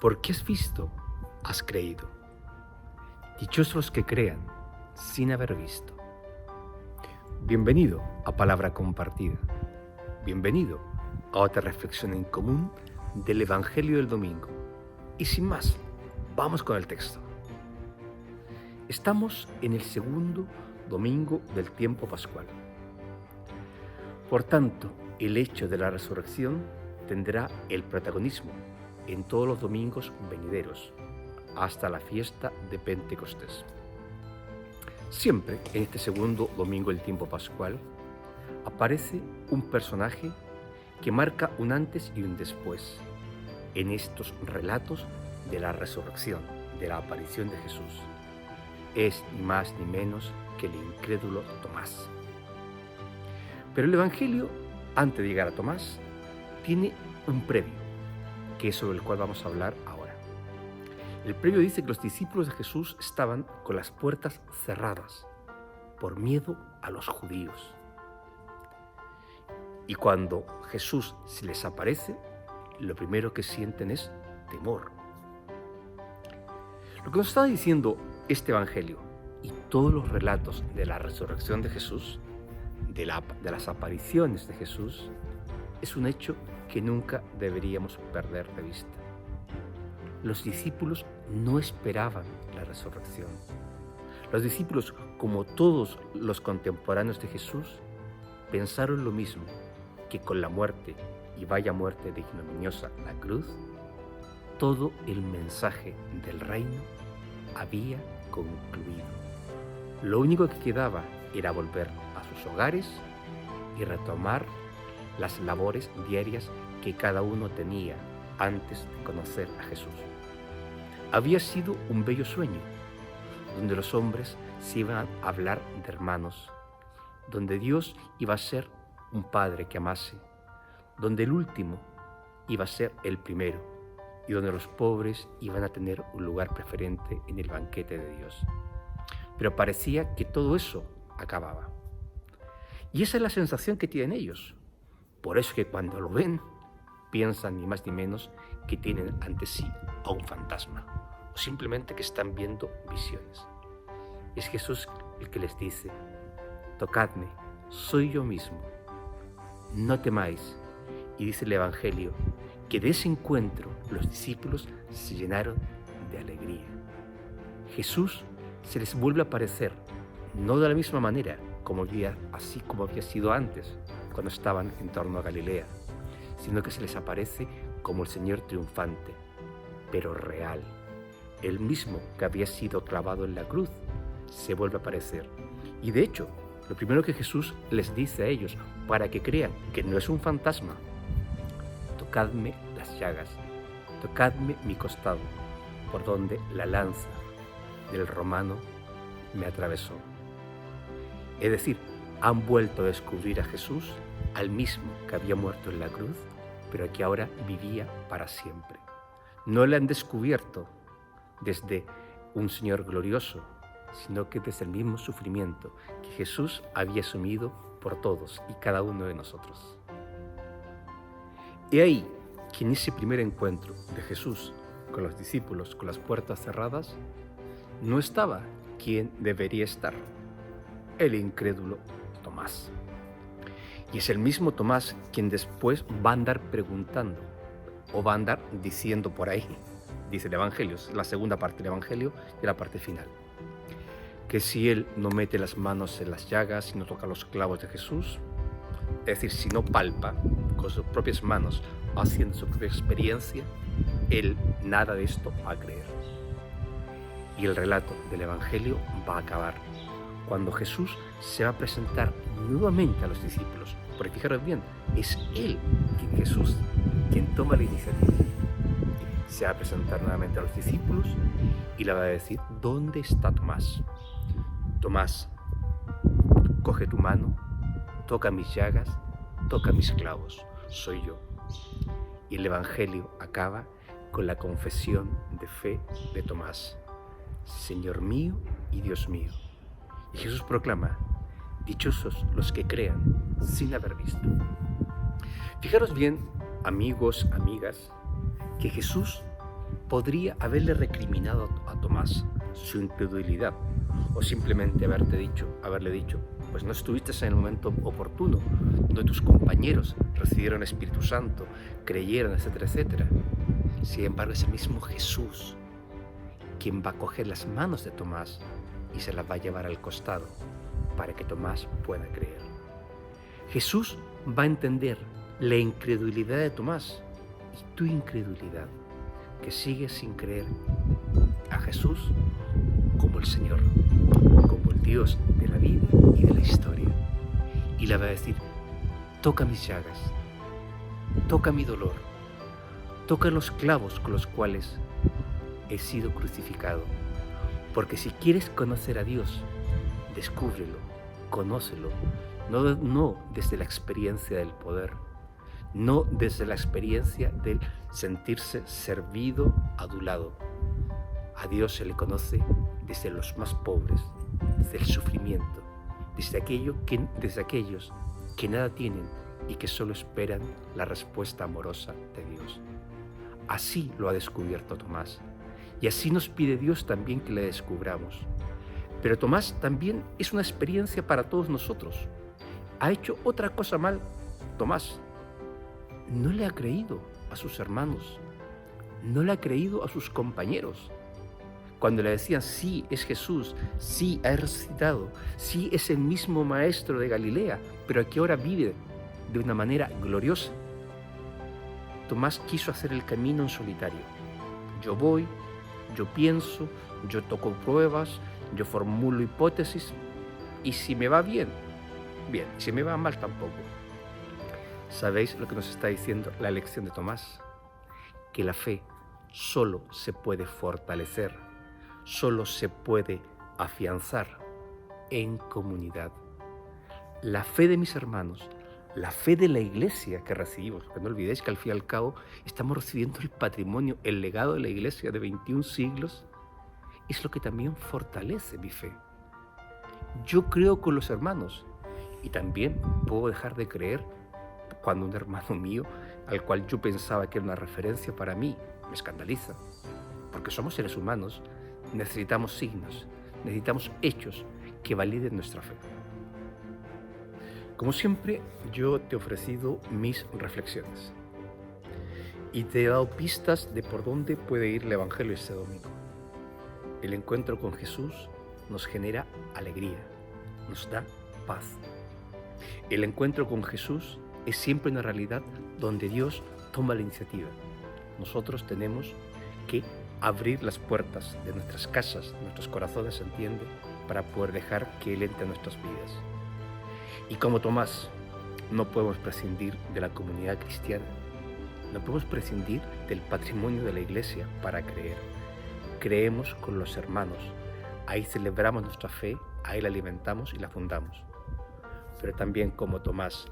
Porque has visto, has creído. Dichosos los que crean sin haber visto. Bienvenido a Palabra Compartida. Bienvenido a otra reflexión en común del Evangelio del domingo. Y sin más, vamos con el texto. Estamos en el segundo domingo del tiempo pascual. Por tanto, el hecho de la resurrección tendrá el protagonismo en todos los domingos venideros, hasta la fiesta de Pentecostés. Siempre en este segundo domingo del tiempo pascual aparece un personaje que marca un antes y un después en estos relatos de la resurrección, de la aparición de Jesús. Es ni más ni menos que el incrédulo Tomás. Pero el Evangelio, antes de llegar a Tomás, tiene un previo, que es sobre el cual vamos a hablar ahora. El previo dice que los discípulos de Jesús estaban con las puertas cerradas por miedo a los judíos. Y cuando Jesús se les aparece, lo primero que sienten es temor. Lo que nos está diciendo este Evangelio y todos los relatos de la resurrección de Jesús, de las apariciones de Jesús, es un hecho que nunca deberíamos perder de vista. Los discípulos no esperaban la resurrección. Los discípulos, como todos los contemporáneos de Jesús, pensaron lo mismo, que con la muerte, y vaya muerte de ignominiosa la cruz, todo el mensaje del reino había concluido. Lo único que quedaba era volver a sus hogares y retomar las labores diarias que cada uno tenía antes de conocer a Jesús. Había sido un bello sueño, donde los hombres se iban a hablar de hermanos, donde Dios iba a ser un padre que amase, donde el último iba a ser el primero y donde los pobres iban a tener un lugar preferente en el banquete de Dios. Pero parecía que todo eso acababa. Y esa es la sensación que tienen ellos. Por eso que cuando lo ven, piensan ni más ni menos que tienen ante sí a un fantasma, o simplemente que están viendo visiones. Es Jesús el que les dice: tocadme, soy yo mismo, no temáis. Y dice el Evangelio que de ese encuentro los discípulos se llenaron de alegría. Jesús se les vuelve a aparecer, no de la misma manera, así como había sido antes, cuando estaban en torno a Galilea, sino que se les aparece como el Señor triunfante, pero real. El mismo que había sido clavado en la cruz se vuelve a aparecer. Y de hecho, lo primero que Jesús les dice a ellos, para que crean que no es un fantasma: tocadme las llagas, tocadme mi costado, por donde la lanza del romano me atravesó. Es decir, han vuelto a descubrir a Jesús, al mismo que había muerto en la cruz, pero que ahora vivía para siempre. No le han descubierto desde un Señor glorioso, sino que desde el mismo sufrimiento que Jesús había asumido por todos y cada uno de nosotros. Y ahí que en ese primer encuentro de Jesús con los discípulos, con las puertas cerradas, no estaba quien debería estar: el incrédulo Tomás. Y es el mismo Tomás quien después va a andar preguntando, o va a andar diciendo por ahí, dice el Evangelio, la segunda parte del Evangelio y la parte final, que si él no mete las manos en las llagas, si no toca los clavos de Jesús, es decir, si no palpa con sus propias manos, haciendo su propia experiencia, él nada de esto va a creer. Y el relato del Evangelio va a acabar cuando Jesús se va a presentar nuevamente a los discípulos. Porque fijaros bien, es él, Jesús, quien toma la iniciativa. Se va a presentar nuevamente a los discípulos y le va a decir: ¿dónde está Tomás? Tomás, coge tu mano, toca mis llagas, toca mis clavos, soy yo. Y el Evangelio acaba con la confesión de fe de Tomás: Señor mío y Dios mío. Y Jesús proclama: dichosos los que crean sin haber visto. Fijaros bien, amigos, amigas, que Jesús podría haberle recriminado a Tomás su incredulidad o simplemente haberle dicho, pues no estuviste en el momento oportuno, donde tus compañeros recibieron el Espíritu Santo, creyeron, etcétera, etcétera. Sin embargo, es el mismo Jesús quien va a coger las manos de Tomás y se las va a llevar al costado para que Tomás pueda creer. Jesús va a entender la incredulidad de Tomás y tu incredulidad, que sigues sin creer a Jesús como el Señor, como el Dios de la vida y de la historia. Y le va a decir, toca mis llagas, toca mi dolor, toca los clavos con los cuales he sido crucificado. Porque si quieres conocer a Dios, descúbrelo, conócelo, no desde la experiencia del poder, no desde la experiencia del sentirse servido, adulado. A Dios se le conoce desde los más pobres, desde el sufrimiento, desde aquellos que nada tienen y que solo esperan la respuesta amorosa de Dios. Así lo ha descubierto Tomás, y así nos pide Dios también que le descubramos. Pero Tomás también es una experiencia para todos nosotros. Ha hecho otra cosa mal, Tomás. No le ha creído a sus hermanos, no le ha creído a sus compañeros. Cuando le decían, sí, es Jesús, sí, ha resucitado, sí, es el mismo maestro de Galilea, pero que ahora vive de una manera gloriosa. Tomás quiso hacer el camino en solitario. Yo voy, yo pienso, yo toco pruebas, yo formulo hipótesis, y si me va bien, bien, y si me va mal tampoco. ¿Sabéis lo que nos está diciendo la lección de Tomás? Que la fe solo se puede fortalecer, solo se puede afianzar en comunidad. La fe de mis hermanos, la fe de la iglesia que recibimos, porque no olvidéis que al fin y al cabo estamos recibiendo el patrimonio, el legado de la iglesia de 21 siglos, es lo que también fortalece mi fe. Yo creo con los hermanos y también puedo dejar de creer cuando un hermano mío, al cual yo pensaba que era una referencia para mí, me escandaliza. Porque somos seres humanos, necesitamos signos, necesitamos hechos que validen nuestra fe. Como siempre, yo te he ofrecido mis reflexiones y te he dado pistas de por dónde puede ir el Evangelio este domingo. El encuentro con Jesús nos genera alegría, nos da paz. El encuentro con Jesús es siempre una realidad donde Dios toma la iniciativa. Nosotros tenemos que abrir las puertas de nuestras casas, de nuestros corazones, entiende, para poder dejar que Él entre en nuestras vidas. Y como Tomás, no podemos prescindir de la comunidad cristiana, no podemos prescindir del patrimonio de la iglesia para creer. Creemos con los hermanos, ahí celebramos nuestra fe, ahí la alimentamos y la fundamos. Pero también como Tomás,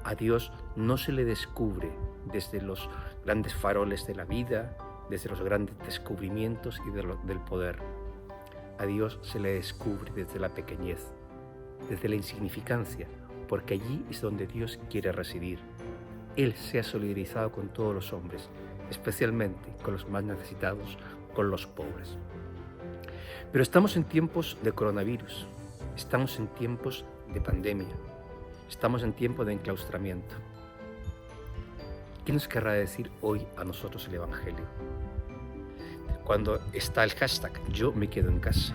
a Dios no se le descubre desde los grandes faroles de la vida, desde los grandes descubrimientos y del poder. A Dios se le descubre desde la pequeñez, desde la insignificancia, porque allí es donde Dios quiere residir. Él se ha solidarizado con todos los hombres, especialmente con los más necesitados, con los pobres. Pero estamos en tiempos de coronavirus, estamos en tiempos de pandemia, estamos en tiempo de enclaustramiento. ¿Qué nos querrá decir hoy a nosotros el Evangelio? Cuando está el hashtag yo me quedo en casa.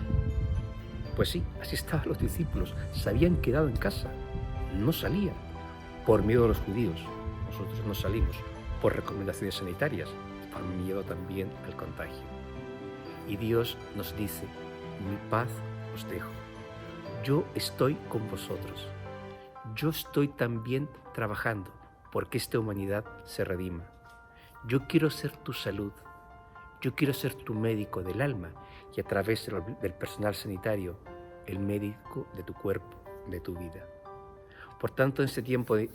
Pues sí, así estaban los discípulos, se habían quedado en casa, no salían por miedo a los judíos. Nosotros no salimos por recomendaciones sanitarias, por miedo también al contagio. Y Dios nos dice, mi paz os dejo, yo estoy con vosotros. Yo estoy también trabajando porque esta humanidad se redima. Yo quiero ser tu salud, yo quiero ser tu médico del alma y a través del personal sanitario, el médico de tu cuerpo, de tu vida. Por tanto, en este tiempo de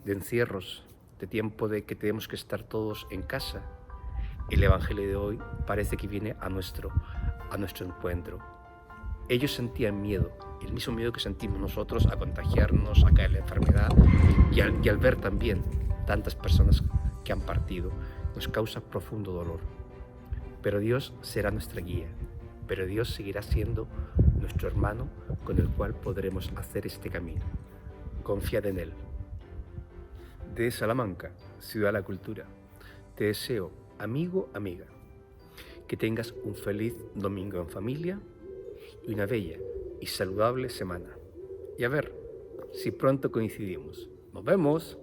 encierros, de tiempo de que tenemos que estar todos en casa, el Evangelio de hoy parece que viene a nuestro encuentro. Ellos sentían miedo, el mismo miedo que sentimos nosotros a contagiarnos, a caer en la enfermedad y al ver también tantas personas que han partido, nos causa profundo dolor. pero Dios será nuestra guía, pero Dios seguirá siendo nuestro hermano con el cual podremos hacer este camino. Confiad en Él. De Salamanca, Ciudad de la Cultura, te deseo, amigo, amiga, que tengas un feliz domingo en familia y una bella y saludable semana. Y a ver si pronto coincidimos. ¡Nos vemos!